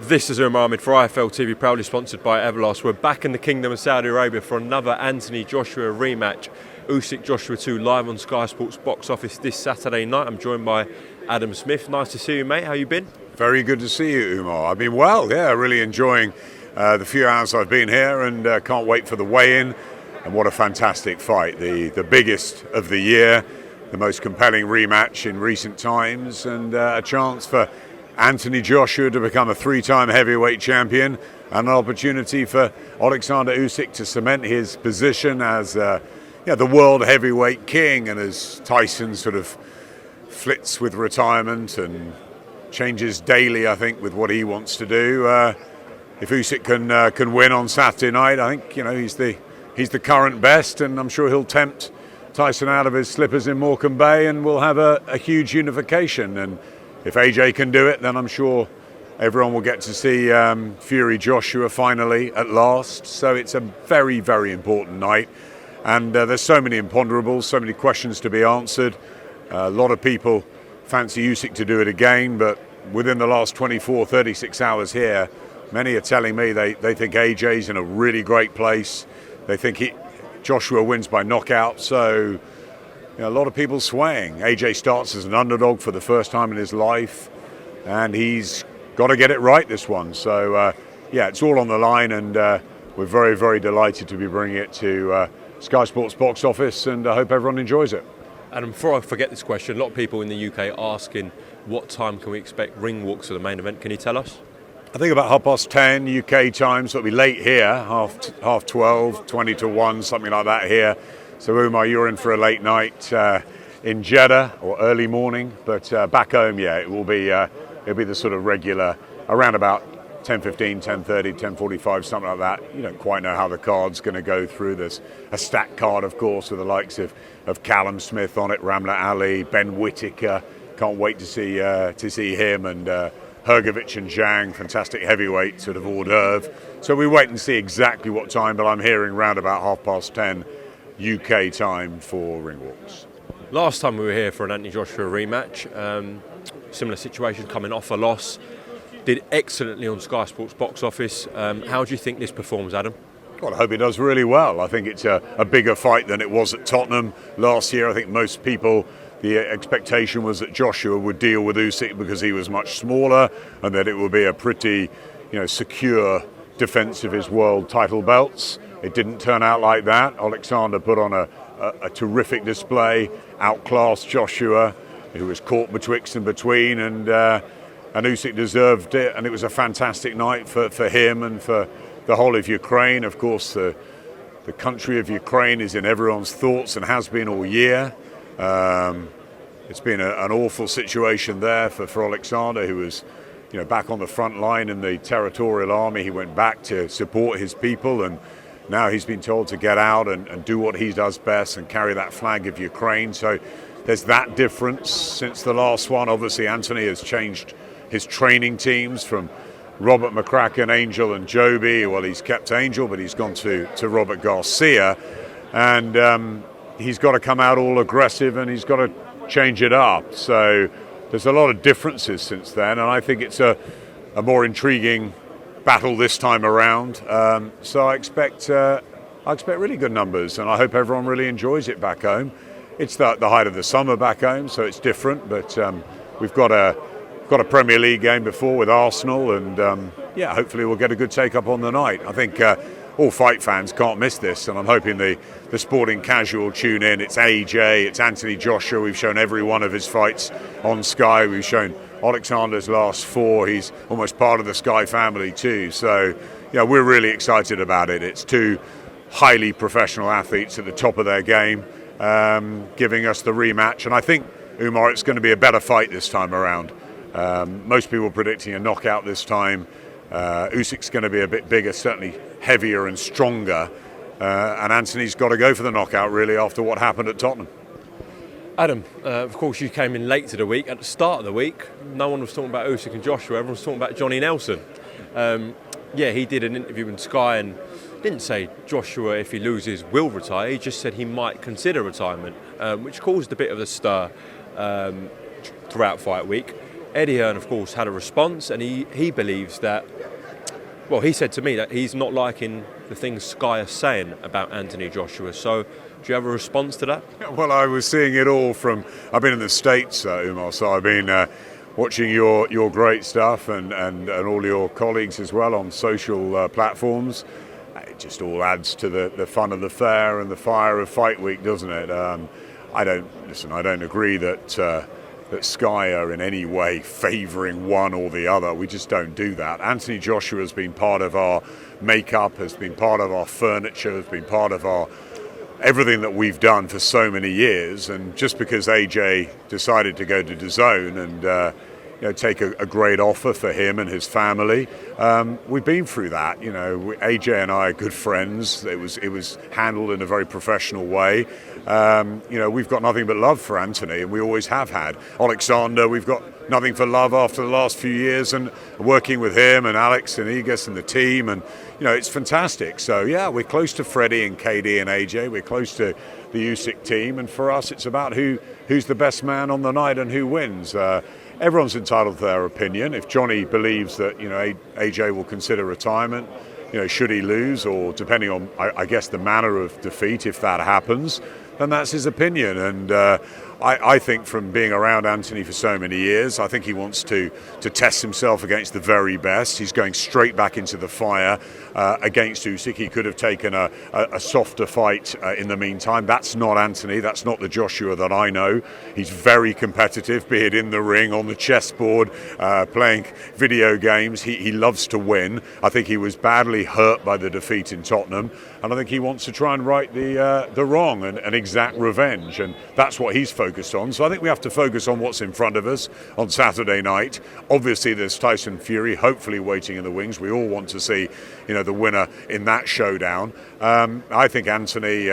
This is Umar Ahmed for IFL TV, proudly sponsored by Everlast. We're back in the Kingdom of Saudi Arabia for another Anthony Joshua rematch. Usyk Joshua 2 live on Sky Sports box office this Saturday night. I'm joined by Adam Smith. Nice to see you, mate. How you been? Very good to see you, Umar. I've been well, really enjoying the few hours I've been here, and can't wait for the weigh-in. And what a fantastic fight, the biggest of the year, the most compelling rematch in recent times, and a chance for Anthony Joshua to become a three-time heavyweight champion, and an opportunity for Alexander Usyk to cement his position as the world heavyweight king. And as Tyson sort of flits with retirement and changes daily, I think, with what he wants to do, if Usyk can win on Saturday night, I think he's the current best, and I'm sure he'll tempt Tyson out of his slippers in Morecambe Bay, and we'll have a huge unification. And if AJ can do it, then I'm sure everyone will get to see Fury Joshua finally at last. So it's a very, very important night. And there's so many imponderables, so many questions to be answered. A lot of people fancy Usyk to do it again, but within the last 24, 36 hours here, many are telling me they think AJ's in a really great place. They think Joshua wins by knockout. So a lot of people swaying. AJ starts as an underdog for the first time in his life, and he's got to get it right this one. So, it's all on the line, and we're very, very delighted to be bringing it to Sky Sports box office, and I hope everyone enjoys it. Adam, before I forget this question, a lot of people in the UK asking what time can we expect ring walks for the main event. Can you tell us? I think about 10:30 UK time, so it'll be late here, half 12, 20 to 1, something like that here. So Umar, you're in for a late night in Jeddah, or early morning, but back home, it'll be the sort of regular, around about 10:15, 10:30, 10:45, something like that. You don't quite know how the card's going to go through. There's a stacked card, of course, with the likes of Callum Smith on it, Ramla Ali, Ben Whittaker. Can't wait to see him, and Hrgovic and Zhang, fantastic heavyweight sort of hors d'oeuvre. So we wait and see exactly what time, but I'm hearing round about 10:30 UK time for ring walks. Last time we were here for an Anthony Joshua rematch, similar situation, coming off a loss, did excellently on Sky Sports box office. How do you think this performs, Adam? Well, I hope it does really well. I think it's a bigger fight than it was at Tottenham last year. I think most people, the expectation was that Joshua would deal with Usyk because he was much smaller, and that it would be a pretty, secure defence of his world title belts. It didn't turn out like that. Alexander put on a terrific display, outclassed Joshua, who was caught betwixt and between, and Usyk deserved it. And it was a fantastic night for him and for the whole of Ukraine. Of course, the country of Ukraine is in everyone's thoughts and has been all year. It's been an awful situation there for Alexander, who was back on the front line in the territorial army. He went back to support his people, and now he's been told to get out and do what he does best and carry that flag of Ukraine. So there's that difference since the last one. Obviously, Anthony has changed his training teams from Robert McCracken, Angel and Joby. Well, he's kept Angel, but he's gone to Robert Garcia. And he's got to come out all aggressive, and he's got to change it up. So there's a lot of differences since then, and I think it's a more intriguing battle this time around. So I expect really good numbers, and I hope everyone really enjoys it back home. It's the height of the summer back home, so it's different. But we've got a Premier League game before with Arsenal, and hopefully we'll get a good take up on the night. I think all fight fans can't miss this, and I'm hoping the sporting casual tune in. It's AJ, it's Anthony Joshua. We've shown every one of his fights on Sky. We've shown Alexander's last four. He's almost part of the Sky family too. So, we're really excited about it. It's two highly professional athletes at the top of their game, giving us the rematch. And I think, Umar, it's going to be a better fight this time around. Most people are predicting a knockout this time. Usyk's going to be a bit bigger, certainly heavier and stronger. And Anthony's got to go for the knockout, really, after what happened at Tottenham. Adam, of course, you came in late to the week. At the start of the week, no one was talking about Usyk and Joshua. Everyone was talking about Johnny Nelson. He did an interview in Sky and didn't say Joshua, if he loses, will retire. He just said he might consider retirement, which caused a bit of a stir throughout fight week. Eddie Hearn, of course, had a response, and he believes that, well, he said to me that he's not liking the things Sky are saying about Anthony Joshua. So do you have a response to that? Well, I was seeing it all I've been in the States, Umar, so I've been watching your great stuff and all your colleagues as well on social platforms. It just all adds to the fun of the fair and the fire of Fight Week, doesn't it? I don't agree that Sky are in any way favouring one or the other. We just don't do that. Anthony Joshua has been part of our makeup, has been part of our furniture, has been part of our everything that we've done for so many years. And just because AJ decided to go to DAZN and take a great offer for him and his family, we've been through that. AJ and I are good friends. It was handled in a very professional way. We've got nothing but love for Anthony, and we always have had. Alexander, we've got nothing for love after the last few years, and working with him and Alex and Egas and the team, and it's fantastic. So yeah, we're close to Freddie and KD and AJ. We're close to the Usyk team, and for us, it's about who's the best man on the night and who wins. Everyone's entitled to their opinion. If Johnny believes that AJ will consider retirement, should he lose, or depending on I guess the manner of defeat, if that happens, then that's his opinion. And I think from being around Anthony for so many years, I think he wants to test himself against the very best. He's going straight back into the fire against Usyk. He could have taken a softer fight in the meantime. That's not Anthony. That's not the Joshua that I know. He's very competitive, be it in the ring, on the chessboard, playing video games. He loves to win. I think he was badly hurt by the defeat in Tottenham, and I think he wants to try and right the wrong and exact revenge, and that's what he's focused on. So I think we have to focus on what's in front of us on Saturday night. Obviously there's Tyson Fury hopefully waiting in the wings. We all want to see the winner in that showdown. I think Anthony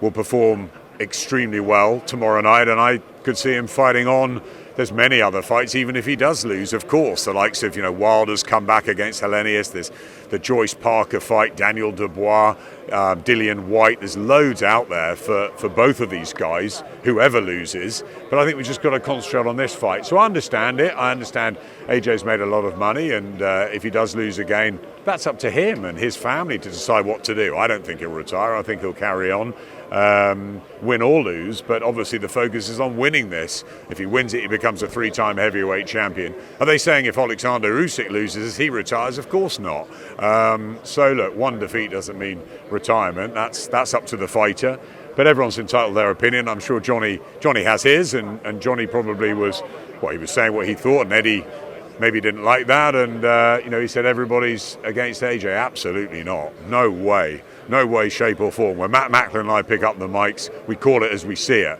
will perform extremely well tomorrow night, and I could see him fighting on. There's many other fights, even if he does lose, of course. The likes of, Wilder's come back against Helenius. There's the Joyce Parker fight, Daniel Dubois, Dillian White. There's loads out there for both of these guys, whoever loses. But I think we've just got to concentrate on this fight. So I understand it. I understand AJ's made a lot of money, and if he does lose again, that's up to him and his family to decide what to do. I don't think he'll retire. I think he'll carry on. Win or lose, but obviously the focus is on winning this. If he wins it, he becomes a 3-time heavyweight champion. Are they saying if Alexander Usyk loses, he retires? Of course not. So look, one defeat doesn't mean retirement. That's up to the fighter. But everyone's entitled to their opinion. I'm sure Johnny has his, and Johnny probably was he was saying what he thought, and Eddie maybe didn't like that, and he said everybody's against AJ. Absolutely not. No way, shape or form. When Matt Macklin and I pick up the mics, we call it as we see it.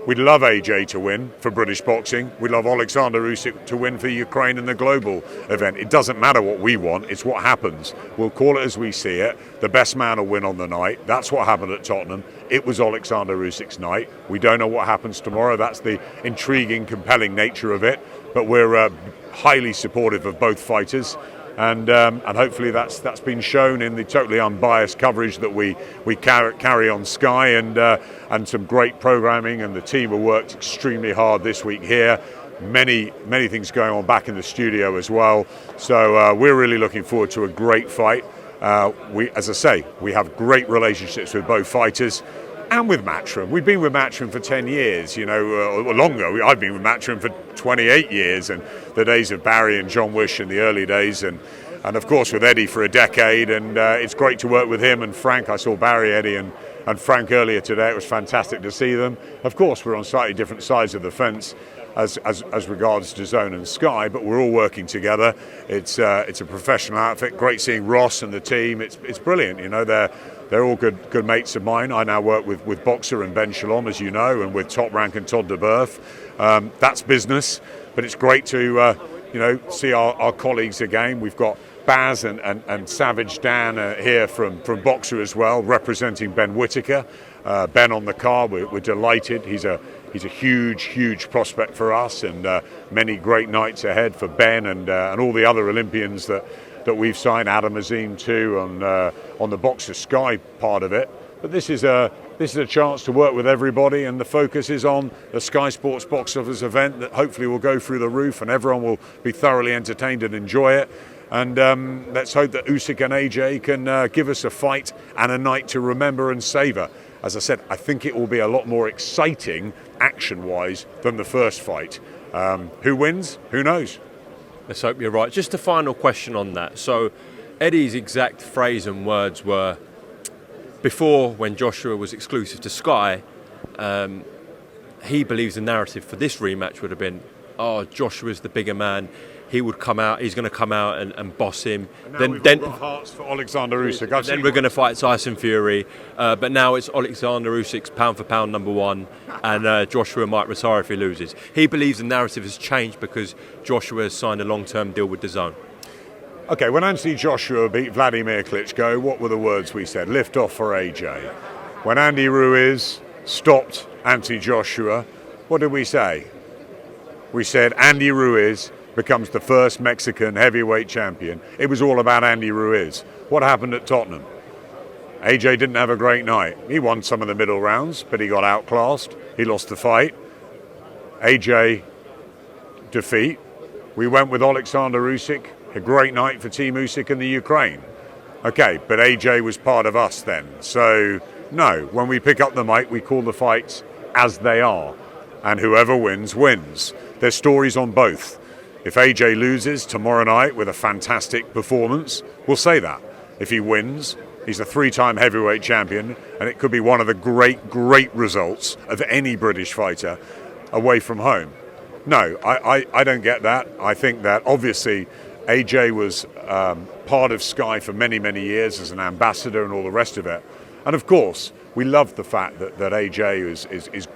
We'd love AJ to win for British boxing. We'd love Alexander Usyk to win for Ukraine in the global event. It doesn't matter what we want, it's what happens. We'll call it as we see it. The best man will win on the night. That's what happened at Tottenham. It was Alexander Usyk's night. We don't know what happens tomorrow. That's the intriguing, compelling nature of it. But we're highly supportive of both fighters. And hopefully that's been shown in the totally unbiased coverage that we carry on Sky, and some great programming, and the team have worked extremely hard this week here. Many things going on back in the studio as well. So we're really looking forward to a great fight. As I say, we have great relationships with both fighters. And with Matchroom. We've been with Matchroom for 10 years, or longer. I've been with Matchroom for 28 years, and the days of Barry and John Wish in the early days, and of course with Eddie for a decade, and it's great to work with him and Frank. I saw Barry, Eddie and Frank earlier today. It was fantastic to see them. Of course, we're on slightly different sides of the fence as regards to DAZN and Sky, but we're all working together. It's a professional outfit. Great seeing Ross and the team. It's brilliant. They're all good mates of mine. I now work with Boxer and Ben Shalom, as you know, and with Top Rank and Todd DeBerth. That's business, but it's great to see our colleagues again. We've got Baz and Savage Dan here from Boxer as well, representing Ben Whittaker. Ben on the card, we're delighted. He's a huge prospect for us, and many great nights ahead for Ben and all the other Olympians that we've signed. Adam Azim too on the Boxer Sky part of it. But this is a this is a chance to work with everybody, and the focus is on the Sky Sports box office event that hopefully will go through the roof and everyone will be thoroughly entertained and enjoy it. And let's hope that Usyk and AJ can give us a fight and a night to remember and savour. As I said, I think it will be a lot more exciting action-wise than the first fight. Who wins? Who knows? Let's hope you're right. Just a final question on that. So Eddie's exact phrase and words were, before, when Joshua was exclusive to Sky, he believes the narrative for this rematch would have been, oh, Joshua's the bigger man. He would come out, he's going to come out and boss him. And now we've got hearts for Alexander Usyk. Then we're going to fight Tyson Fury. But now it's Alexander Usyk's pound for pound #1, and Joshua might retire if he loses. He believes the narrative has changed because Joshua has signed a long-term deal with DAZN. Okay, when Anthony Joshua beat Vladimir Klitschko, what were the words we said? Lift off for AJ. When Andy Ruiz stopped Anthony Joshua, what did we say? We said Andy Ruiz becomes the first Mexican heavyweight champion. It was all about Andy Ruiz. What happened at Tottenham? AJ didn't have a great night. He won some of the middle rounds, but he got outclassed. He lost the fight. AJ defeat. We went with Alexander Usyk. A great night for Team Usyk in the Ukraine. Okay, but AJ was part of us then. So, no, when we pick up the mic, we call the fights as they are. And whoever wins, wins. There's stories on both. If AJ loses tomorrow night with a fantastic performance, we'll say that. If he wins, he's a 3-time heavyweight champion, and it could be one of the great results of any British fighter away from home. No, I don't get that. I think that obviously AJ was part of Sky for many years as an ambassador and all the rest of it. And of course, we love the fact that AJ is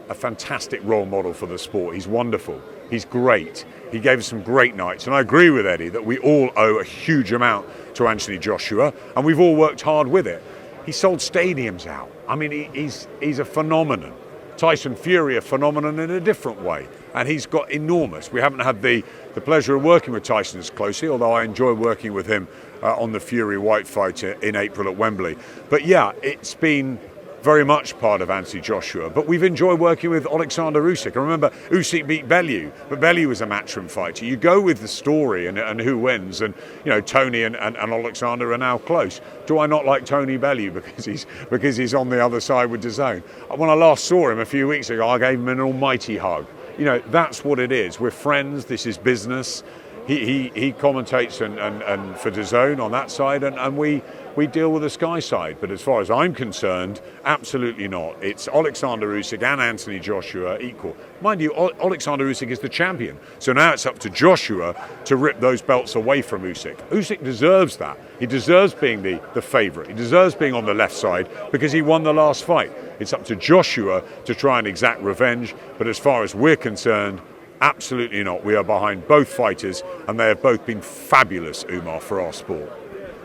a fantastic role model for the sport. He's wonderful. He's great. He gave us some great nights. And I agree with Eddie that we all owe a huge amount to Anthony Joshua, and we've all worked hard with it. He sold stadiums out. I mean, he's a phenomenon. Tyson Fury, a phenomenon in a different way. And he's got enormous. We haven't had the pleasure of working with Tyson as closely, although I enjoy working with him on the Fury-White fight in April at Wembley. But yeah, it's been very much part of Anthony Joshua. But we've enjoyed working with Alexander Usyk. I remember Usyk beat Bellew, but Bellew was a matchroom fighter. You go with the story and who wins. And, you know, Tony and Alexander are now close. Do I not like Tony Bellew because he's on the other side with DAZN? When I last saw him a few weeks ago, I gave him an almighty hug. You know, that's what it is. We're friends. This is business. He commentates and for DAZN on that side, and we deal with the Sky side. But as far as I'm concerned, absolutely not. It's Alexander Usyk and Anthony Joshua equal. Mind you, Alexander Usyk is the champion. So now it's up to Joshua to rip those belts away from Usyk. Usyk deserves that. He deserves being the favourite. He deserves being on the left side because he won the last fight. It's up to Joshua to try and exact revenge. But as far as we're concerned, absolutely not. We are behind both fighters, and they have both been fabulous, Umar, for our sport.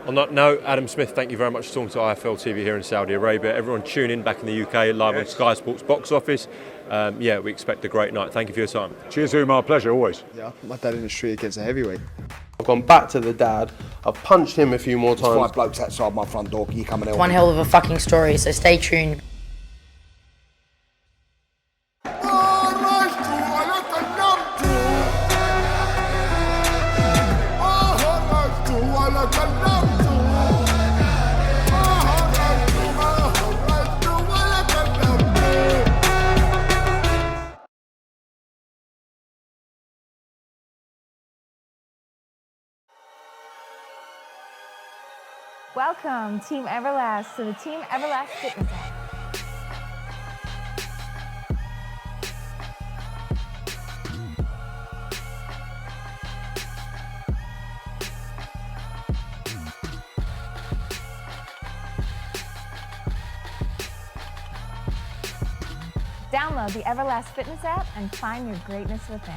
On that note, Adam Smith, thank you very much for talking to IFL TV here in Saudi Arabia. Everyone tune in back in the UK, live on Sky Sports box office. Yeah, we expect a great night. Thank you for your time. Cheers, Umar. Pleasure, always. Yeah, my dad in the street against a heavyweight. I've gone back to the dad. I've punched him a few more times. 5 blokes outside my front door. Can you come and help One me? hell of a fucking story, so stay tuned. Welcome, Team Everlast, to the Team Everlast Fitness app. Download the Everlast Fitness app and find your greatness within.